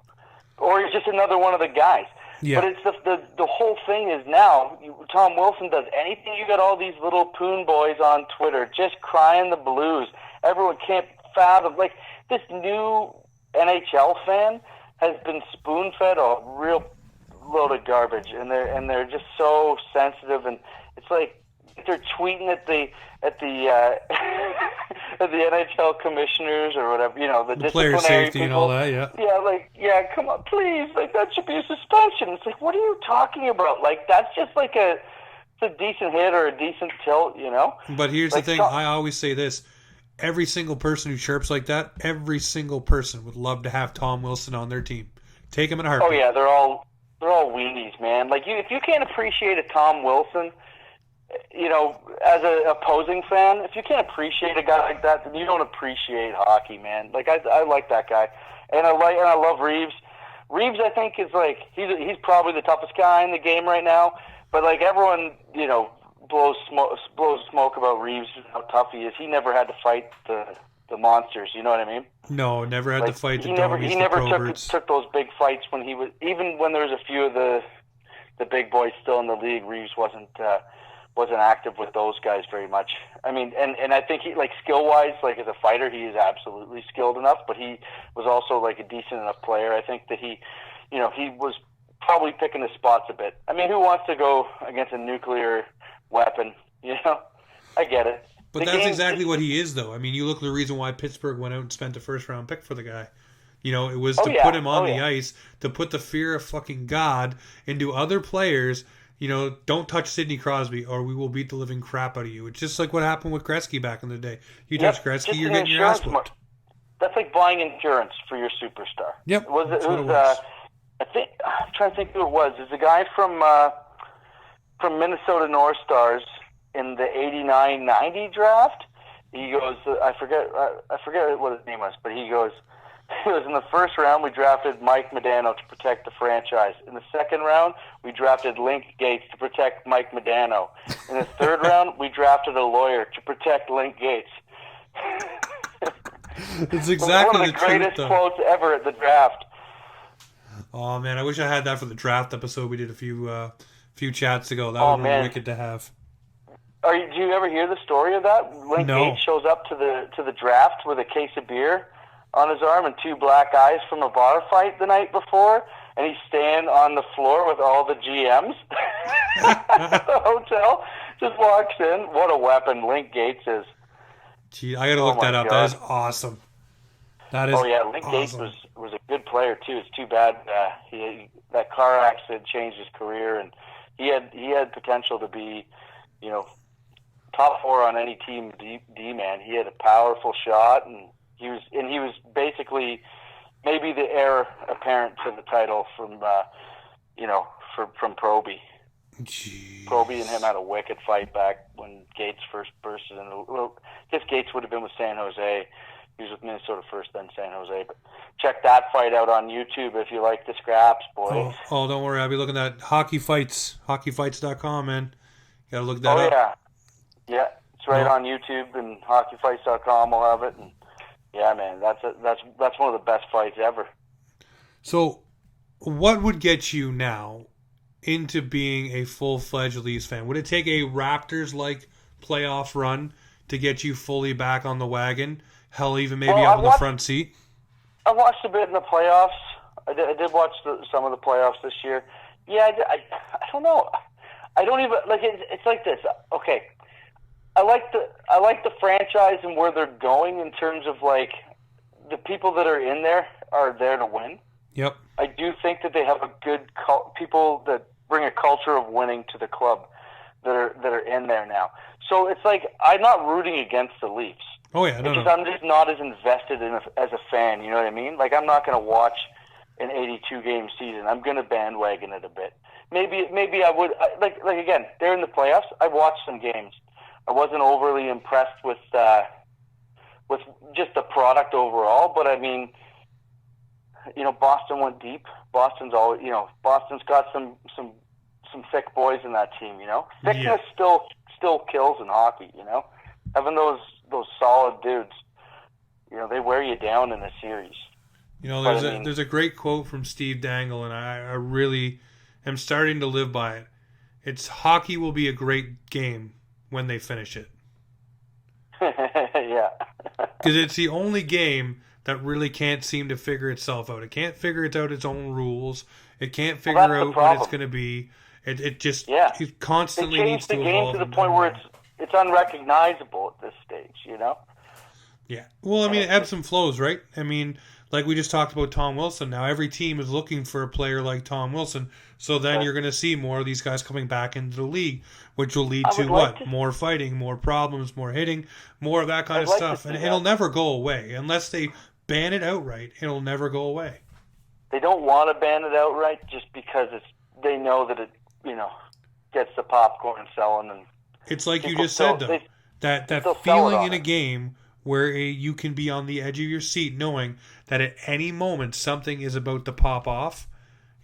Or he's just another one of the guys. Yeah. But it's the whole thing is now, Tom Wilson does anything. You got all these little poon boys on Twitter just crying the blues. Everyone can't fathom. Like, this new NHL fan has been spoon-fed a real load of garbage, and they're just so sensitive, and it's like they're tweeting at the at the NHL commissioners or whatever, the player safety people. And all that, come on, please, like, that should be a suspension. It's like, what are you talking about? Like, that's just like it's a decent hit or a decent tilt, But here's the thing, I always say this. Every single person who chirps like that, every single person would love to have Tom Wilson on their team. Take him in a heartbeat. Oh yeah, they're all weenies, man. Like, if you can't appreciate a Tom Wilson, as an opposing fan, if you can't appreciate a guy like that, then you don't appreciate hockey, man. Like, I like that guy, and I love Reeves. Reeves, I think, is like he's probably the toughest guy in the game right now. But like, everyone, blows smoke about Reeves, how tough he is. He never had to fight the monsters. You know what I mean? No, never had to fight the He Domies, never took those big fights when he was, even when there was a few of the big boys still in the league. Reeves wasn't active with those guys very much. I mean, and I think he, like, skill-wise, like, as a fighter, he is absolutely skilled enough, but he was also, like, a decent enough player. I think that he was probably picking his spots a bit. I mean, who wants to go against a nuclear weapon? I get it. But that's exactly what he is, though. I mean, you look at the reason why Pittsburgh went out and spent a first-round pick for the guy. It was to put him on the ice, to put the fear of fucking God into other players. don't touch Sidney Crosby or we will beat the living crap out of you. It's just like what happened with Gretzky back in the day. You touch Gretzky, just you're an getting your ass insurance whooped. That's like buying insurance for your superstar. Yep, It what was. I'm trying to think who it was. There's a guy from Minnesota North Stars in the 89-90 draft. He goes, I forget what his name was, but he goes, in the first round we drafted Mike Modano to protect the franchise. In the second round we drafted Link Gates to protect Mike Modano. In the third round we drafted a lawyer to protect Link Gates. It's exactly one of the greatest quotes ever at the draft. Oh man, I wish I had that for the draft episode we did a few chats ago. That would be wicked to have. Do you ever hear the story of that? Link Gates shows up to the draft with a case of beer on his arm and 2 black eyes from a bar fight the night before, and he's staying on the floor with all the GMs at the hotel. Just walks in. What a weapon Link Gates is. Gee, I gotta look that up. God. That is awesome. That is. Oh yeah, Link Gates was a good player too. It's too bad that car accident changed his career, and he had potential to be, top 4 on any team. D man, he had a powerful shot, and he was basically maybe the heir apparent to the title from Proby. Jeez. Proby and him had a wicked fight back when Gates first bursted in. Well, I guess Gates would have been with San Jose. He was with Minnesota first, then San Jose. But check that fight out on YouTube if you like the scraps, boys. Oh, don't worry. I'll be looking at Hockey Fights, hockeyfights.com, man. You gotta look that up. Oh, yeah. It's right on YouTube, and hockeyfights.com will have it. And yeah, man, that's one of the best fights ever. So, what would get you now into being a full-fledged Leafs fan? Would it take a Raptors-like playoff run to get you fully back on the wagon? Hell, even maybe up in the front seat? I watched a bit in the playoffs. I did watch some of the playoffs this year. Yeah, I don't know. I don't even like it. It's like this. Okay, I like the franchise and where they're going in terms of like the people that are in there are there to win. Yep. I do think that they have a good people that bring a culture of winning to the club that are in there now. So it's like I'm not rooting against the Leafs. Oh yeah, no. I'm just not as invested as a fan. You know what I mean? Like I'm not going to watch an 82-game season. I'm going to bandwagon it a bit. Maybe I would like again. They're in the playoffs. I watched some games. I wasn't overly impressed with just the product overall, but I mean, Boston went deep. Boston's got some thick boys in that team. Thickness still kills in hockey. Having those solid dudes, they wear you down in a series. There's a great quote from Steve Dangle, and I really am starting to live by it. It's hockey will be a great game when they finish it. Yeah. Because it's the only game that really can't seem to figure itself out. It can't figure out its own rules. It can't figure out what it's going to be. It just it constantly needs to evolve. They changed the game to the point where it's unrecognizable at this stage, Yeah. Well, I mean, it ebbs and flows, right? I mean, like we just talked about Tom Wilson. Now every team is looking for a player like Tom Wilson. So then you're going to see more of these guys coming back into the league, which will lead to what? More fighting, more problems, more hitting, more of that kind of stuff. And it'll never go away. Unless they ban it outright, it'll never go away. They don't want to ban it outright just because they know that it, gets the popcorn selling. And it's like you just said, though, that feeling in a game where you can be on the edge of your seat knowing that at any moment something is about to pop off,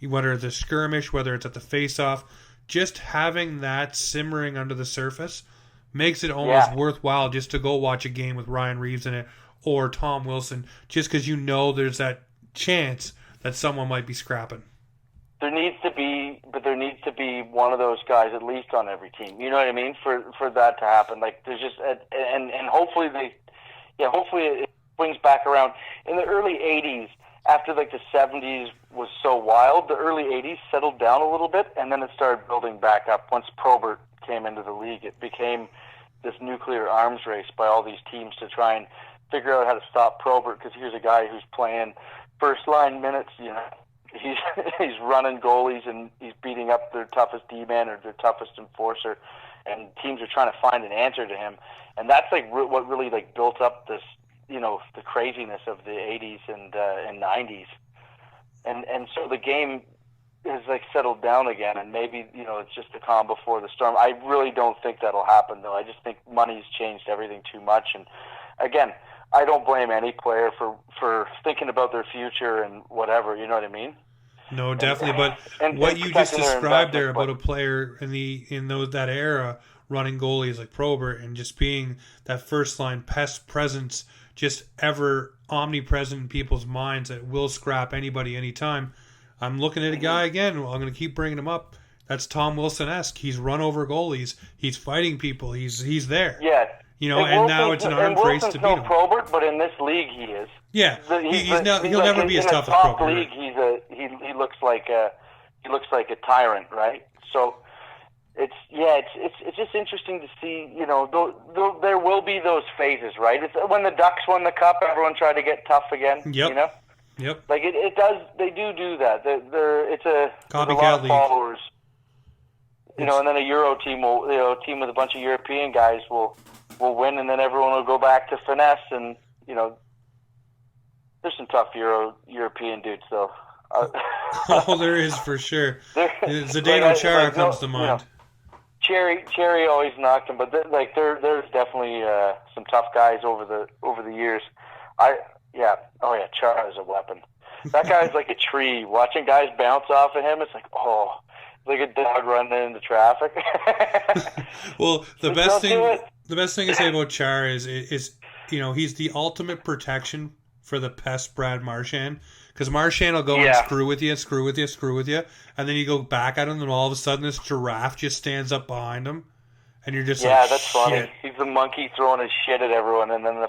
whether it's a skirmish, whether it's at the face-off, just having that simmering under the surface makes it almost worthwhile just to go watch a game with Ryan Reeves in it or Tom Wilson, just because there's that chance that someone might be scrapping. There needs to be one of those guys at least on every team. You know what I mean? For that to happen, like there's just and hopefully hopefully it swings back around. In the early '80s, after like the '70s was so wild, the early '80s settled down a little bit, and then it started building back up. Once Probert came into the league, it became this nuclear arms race by all these teams to try and figure out how to stop Probert, because here's a guy who's playing first line minutes, he's running goalies and he's beating up their toughest D-man or their toughest enforcer, and teams are trying to find an answer to him. And that's like what really like built up this, the craziness of the 80s and 90s. And so the game has like settled down again, and maybe it's just the calm before the storm. I really don't think that'll happen, though. I just think money's changed everything too much. And again, I don't blame any player for thinking about their future and whatever. You know what I mean? No, definitely. But what you just described there about a player in that era running goalies like Probert and just being that first line pest presence, just ever omnipresent in people's minds that will scrap anybody anytime. I'm looking at a guy again. I'm going to keep bringing him up. That's Tom Wilson-esque. He's run over goalies. He's fighting people. He's there. Yeah. And now it's an arms race to beat him. Probert, but in this league he is. Yeah. He'll never be as tough as Probert. League, he looks like a tyrant, right? So it's just interesting to see. There will be those phases, right? It's when the Ducks won the Cup, everyone tried to get tough again. Yep. Yep. Like it does. They do that. It's a copycat league. Followers. And then a Euro team a team with a bunch of European guys will win, and then everyone will go back to finesse. And there's some tough European dudes, though. Oh, there is for sure. Zdeno Chara comes to mind. Cherry always knocked him, but there's definitely some tough guys over the years. Chara is a weapon. That guy's like a tree. Watching guys bounce off of him, it's like, like a dog running into traffic. Well, the best thing to say about Chara is he's the ultimate protection for the pest Brad Marchand. Because Marchand will go and screw with you, and then you go back at him, and all of a sudden this giraffe just stands up behind him, and you're just that's funny. He's the monkey throwing his shit at everyone, and then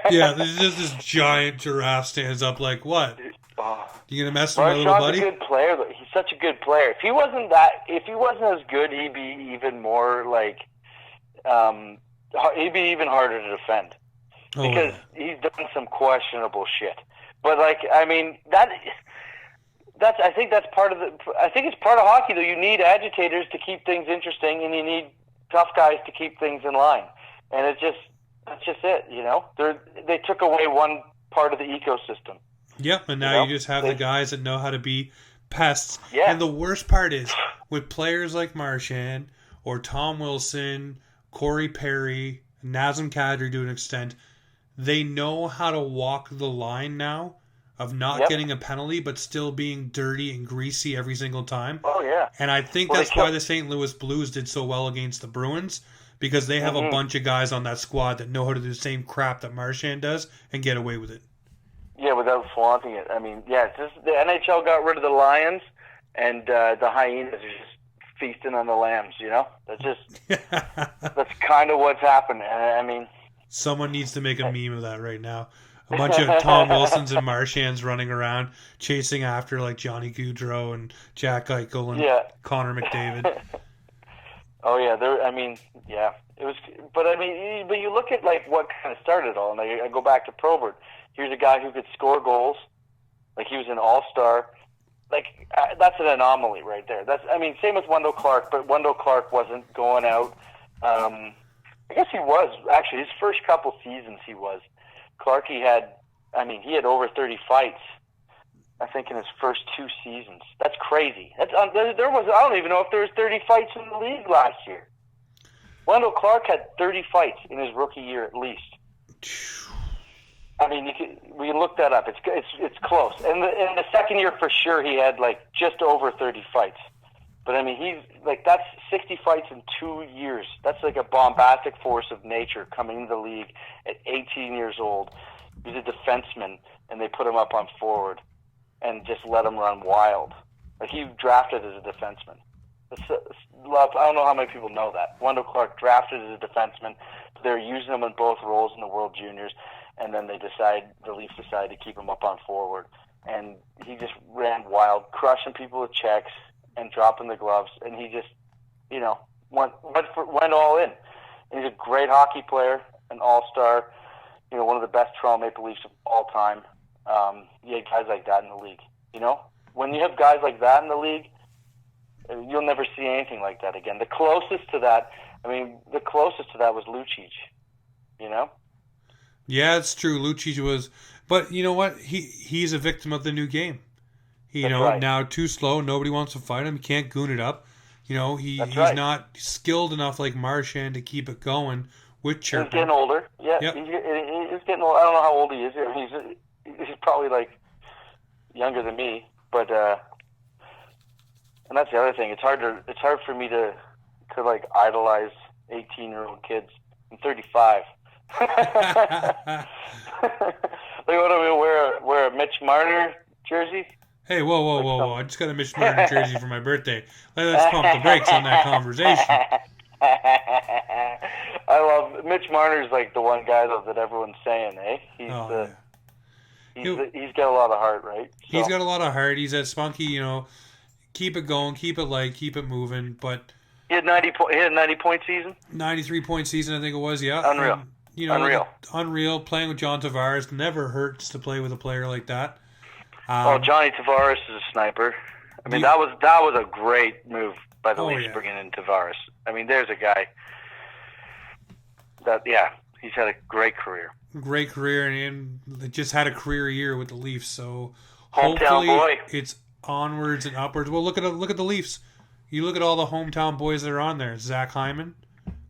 there's just this giant giraffe stands up like, what? You gonna mess with my little buddy? Marchand's a good player. He's such a good player. If he wasn't as good, he'd be even more like, he'd be even harder to defend because he's done some questionable shit. But I think that's part of I think it's part of hockey, though. You need agitators to keep things interesting, and you need tough guys to keep things in line. And that's just it. They took away one part of the ecosystem. Yep, and now you just have the guys that know how to be pests. Yeah. And the worst part is, with players like Marchand or Tom Wilson, Corey Perry, Nazem Kadri to an extent, they know how to walk the line now of not getting a penalty but still being dirty and greasy every single time. Oh, yeah. And I think that's why the St. Louis Blues did so well against the Bruins, because they have a bunch of guys on that squad that know how to do the same crap that Marchand does and get away with it. Yeah, without flaunting it. It's just the NHL got rid of the Lions, and the Hyenas are just feasting on the lambs, That's just that's kind of what's happened. Someone needs to make a meme of that right now. A bunch of Tom Wilsons and Marchands running around chasing after like Johnny Gaudreau and Jack Eichel and Connor McDavid. Oh yeah, it was. But you look at like what kind of started it all, and I go back to Probert. Here's a guy who could score goals, like he was an all-star. That's an anomaly right there. Same with Wendell Clark, but Wendell Clark wasn't going out. I guess he was actually his first couple seasons. He was. Clark, he had over 30 fights, I think, in his first 2 seasons. That's crazy. I don't even know if there was 30 fights in the league last year. Wendell Clark had 30 fights in his rookie year at least. We can look that up. It's close. And in the second year for sure, he had just over 30 fights. But he's that's 60 fights in 2 years. That's like a bombastic force of nature coming into the league at 18 years old. He's a defenseman, and they put him up on forward and just let him run wild. He drafted as a defenseman. I don't know how many people know that. Wendell Clark drafted as a defenseman. They're using him in both roles in the World Juniors, and then the Leafs decided to keep him up on forward. And he just ran wild, crushing people with checks and dropping the gloves, and he just, went all in. And he's a great hockey player, an all-star, one of the best Toronto Maple Leafs of all time. You had guys like that in the league. You know, when you have guys like that in the league, you'll never see anything like that again. The closest to that was Lucic. You know. Yeah, it's true. Lucic was, but you know what? He's a victim of the new game. Now too slow. Nobody wants to fight him. He can't goon it up. He's not skilled enough like Marchand to keep it going with chirping. He's getting older. Yeah, yep. He's getting old. I don't know how old he is. He's probably like younger than me, but and that's the other thing. It's hard for me to like idolize 18-year-old kids. I'm 35. Like, what am I wear a Mitch Marner jersey? Hey, whoa! I just got a Mitch Marner jersey for my birthday. Let's pump the brakes on that conversation. I love Mitch Marner's like the one guy though that everyone's saying, eh? He's got a lot of heart, right? So. He's got a lot of heart. He's that spunky, keep it going, keep it light, keep it moving. But he had 90-point season. 93-point season, I think it was. Yeah, unreal. Unreal. Playing with John Tavares never hurts to play with a player like that. Johnny Tavares is a sniper. I mean, that was a great move by the Leafs bringing in Tavares. I mean, there's a guy that he's had a great career. Great career, and just had a career year with the Leafs. So hometown boy, it's onwards and upwards. Well, look at the Leafs. You look at all the hometown boys that are on there: Zach Hyman,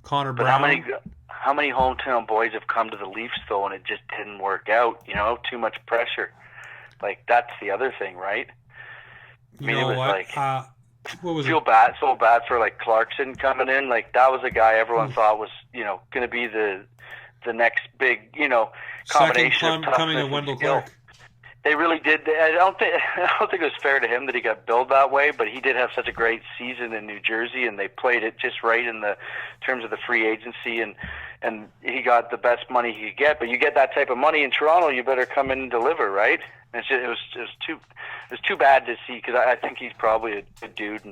Connor Brown. How many hometown boys have come to the Leafs though, and it just didn't work out? Too much pressure. Like, that's the other thing, right? I mean, it was like, what was so bad for like Clarkson coming in. Like, that was a guy everyone thought was, going to be the next big, combination of coming of Wendell Clark. They really did. I don't think it was fair to him that he got billed that way, but he did have such a great season in New Jersey, and they played it just right in the terms of the free agency, and he got the best money he could get. But you get that type of money in Toronto, you better come in and deliver, right? And it was too bad to see, because I think he's probably a good dude,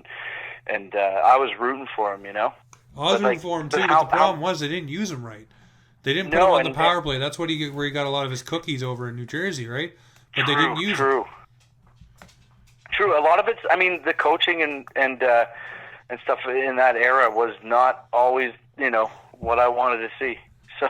and I was rooting for him, I was rooting for him too, but the problem was they didn't use him right. They didn't put him on the power play. That's where he got a lot of his cookies over in New Jersey, right? But they didn't use him. True. A lot of it's, I mean, the coaching and stuff in that era was not always, what I wanted to see. So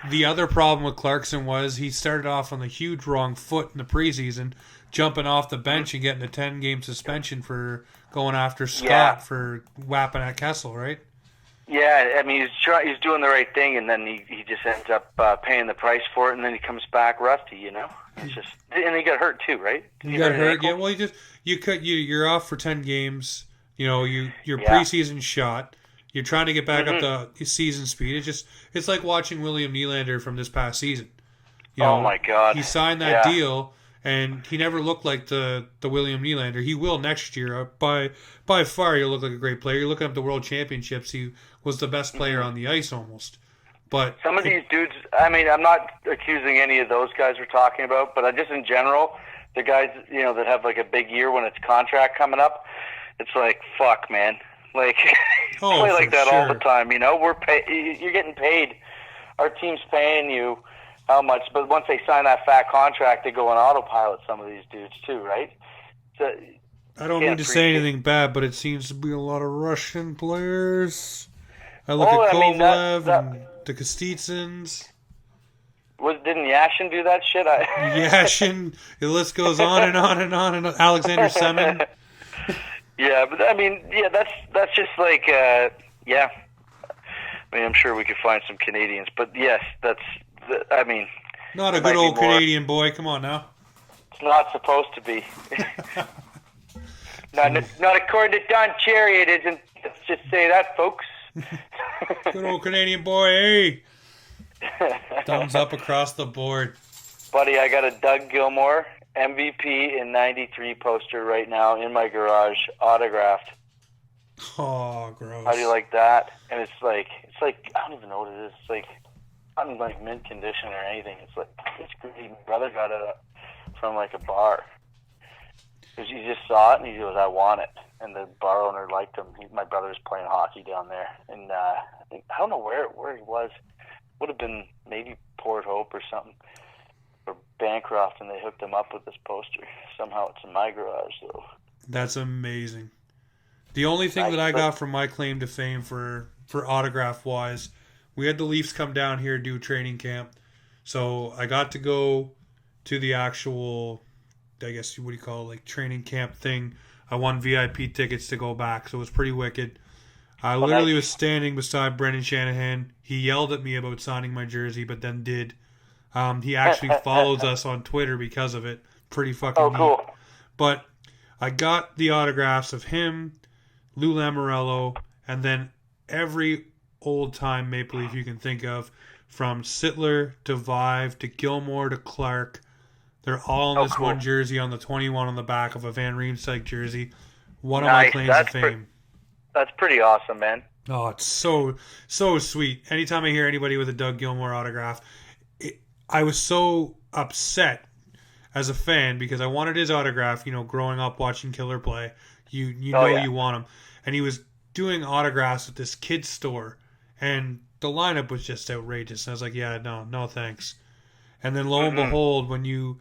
the other problem with Clarkson was he started off on the huge wrong foot in the preseason, jumping off the bench and getting a 10-game suspension for going after Scott for whapping at Kessel, right? Yeah, I mean, he's doing the right thing, and then he just ends up paying the price for it, and then he comes back rusty, It's just, and he got hurt too, right? He got hurt. Yeah, well, you're off for 10 games. Your preseason shot. You're trying to get back up to season speed. It's like watching William Nylander from this past season. Oh my God! He signed that deal, and he never looked like the William Nylander. He will next year. By far, he'll look like a great player. You're looking up the World Championships. He was the best player on the ice almost. But some of these dudes, I mean, I'm not accusing any of those guys we're talking about, but just in general, the guys, that have like a big year when it's contract coming up, it's like, fuck, man. Like, play like that all the time, you're getting paid. Our team's paying you how much, but once they sign that fat contract, they go on autopilot, some of these dudes too, right? So, I don't mean to say anything bad, but it seems to be a lot of Russian players. I look at Kovalev and the Kostitsins. Didn't Yashin do that shit? Yashin. The list goes on and on and on. And Alexander Semin. Yeah, but I mean, that's just like, I mean, I'm sure we could find some Canadians, but yes, not a good old Canadian boy. Come on now. It's not supposed to be. Not according to Don Cherry, it isn't. Let's just say that, folks. Good old Canadian boy, hey. Thumbs up across the board. Buddy, I got a Doug Gilmour MVP in 93 poster right now in my garage, autographed. Oh, gross. How do you like that? And it's like I don't even know what it is. It's like not in like mint condition or anything. It's great. My brother got it from like a bar. Because he just saw it and he goes, I want it. And the bar owner liked him. My brother was playing hockey down there, and I don't know where he was. Would have been maybe Port Hope or something, or Bancroft, and they hooked him up with this poster. Somehow it's in my garage, though. That's amazing. The only thing that I got from my claim to fame for autograph-wise, we had the Leafs come down here to do training camp. So I got to go to the actual, I guess, what do you call it, like training camp thing. I won VIP tickets to go back, so it was pretty wicked. I literally was standing beside Brendan Shanahan. He yelled at me about signing my jersey, but then did. He actually follows us on Twitter because of it. Pretty fucking neat. Cool. But I got the autographs of him, Lou Lamoriello, and then every old-time Maple Leaf you can think of, from Sittler to Vive to Gilmore to Clark. They're all in this one jersey on the 21 on the back of a Van Riemsdyk jersey. One of my claims to fame. That's pretty awesome, man. Oh, it's so sweet. Anytime I hear anybody with a Doug Gilmore autograph, I was so upset as a fan because I wanted his autograph, growing up watching Killer play. You want him. And he was doing autographs at this kid's store, and the lineup was just outrageous. And I was like, yeah, no thanks. And then lo and behold, when you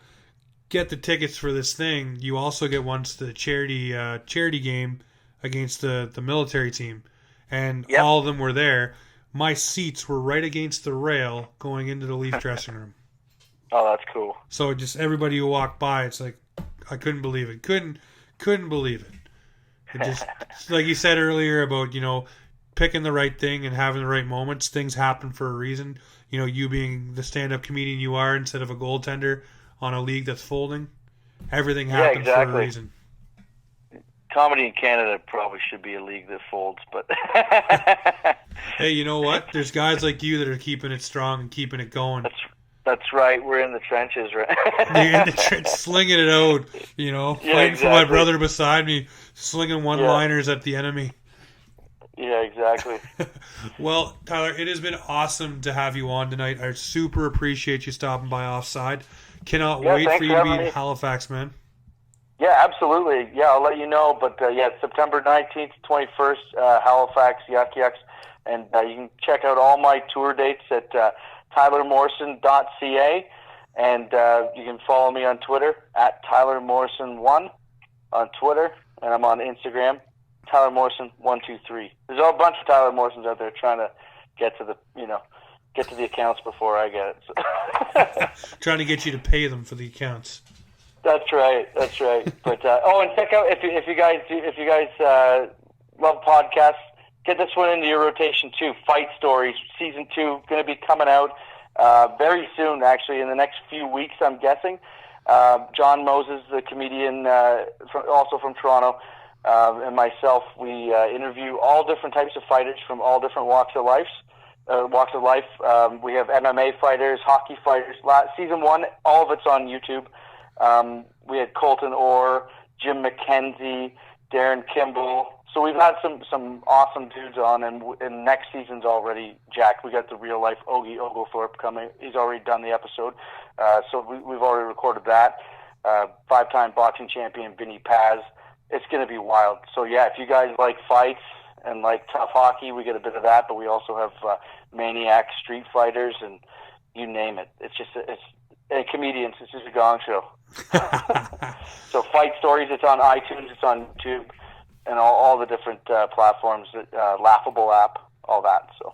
get the tickets for this thing, you also get ones to the charity game against the military team. And all of them were there. My seats were right against the rail going into the Leaf dressing room. Oh, that's cool. So just everybody who walked by, it's like, I couldn't believe it. Couldn't believe it. It just, like you said earlier about, picking the right thing and having the right moments, things happen for a reason. You being the stand-up comedian you are instead of a goaltender on a league that's folding. Everything happens for a reason. Comedy in Canada probably should be a league that folds, but... Hey, you know what? There's guys like you that are keeping it strong and keeping it going. That's right. We're in the trenches, right? You're in the trench, slinging it out, fighting for my brother beside me, slinging one-liners at the enemy. Yeah, exactly. Well, Tyler, it has been awesome to have you on tonight. I super appreciate you stopping by Offside. Cannot wait for you to be in Halifax, man. Yeah, absolutely. Yeah, I'll let you know. But, September 19th, 21st, Halifax, Yucks. And you can check out all my tour dates at tylermorrison.ca. And you can follow me on Twitter at TylerMorrison1 on Twitter. And I'm on Instagram, Tyler Morrison 123. There's a bunch of Tyler Morrisons out there trying to get to the accounts before I get it. So. Trying to get you to pay them for the accounts. That's right. But and check out if you guys love podcasts, get this one into your rotation too. Fight Stories Season 2 going to be coming out very soon. Actually, in the next few weeks, I'm guessing. John Moses, the comedian, also from Toronto, and myself, we interview all different types of fighters from all different walks of life. We have MMA fighters, hockey fighters. Season 1, all of it's on YouTube. We had Colton Orr, Jim McKenzie, Darren Kimball. So we've had some awesome dudes on, and next season's already jacked. We got the real life Ogie Oglethorpe coming. He's already done the episode, so we've already recorded that. 5-time boxing champion Vinny Paz. It's going to be wild. So yeah, if you guys like fights and like tough hockey, we get a bit of that, but we also have maniac street fighters and you name it. And comedians. It's just a gong show. So Fight Stories, it's on iTunes, it's on YouTube, and all the different platforms, Laughable app, all that. So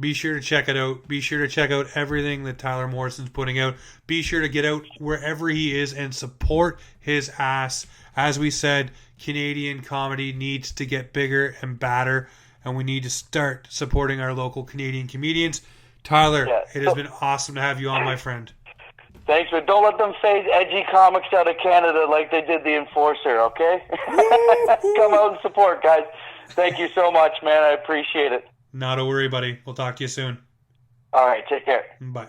be sure to check it out. Be sure to check out everything that Tyler Morrison's putting out. Be sure to get out wherever he is and support his ass. As we said, Canadian comedy needs to get bigger and badder, and we need to start supporting our local Canadian comedians. Tyler, it has been awesome to have you on, my friend. Thanks, but don't let them fade edgy comics out of Canada like they did The Enforcer, okay? Come out and support, guys. Thank you so much, man. I appreciate it. Not a worry, buddy. We'll talk to you soon. All right, take care. Bye.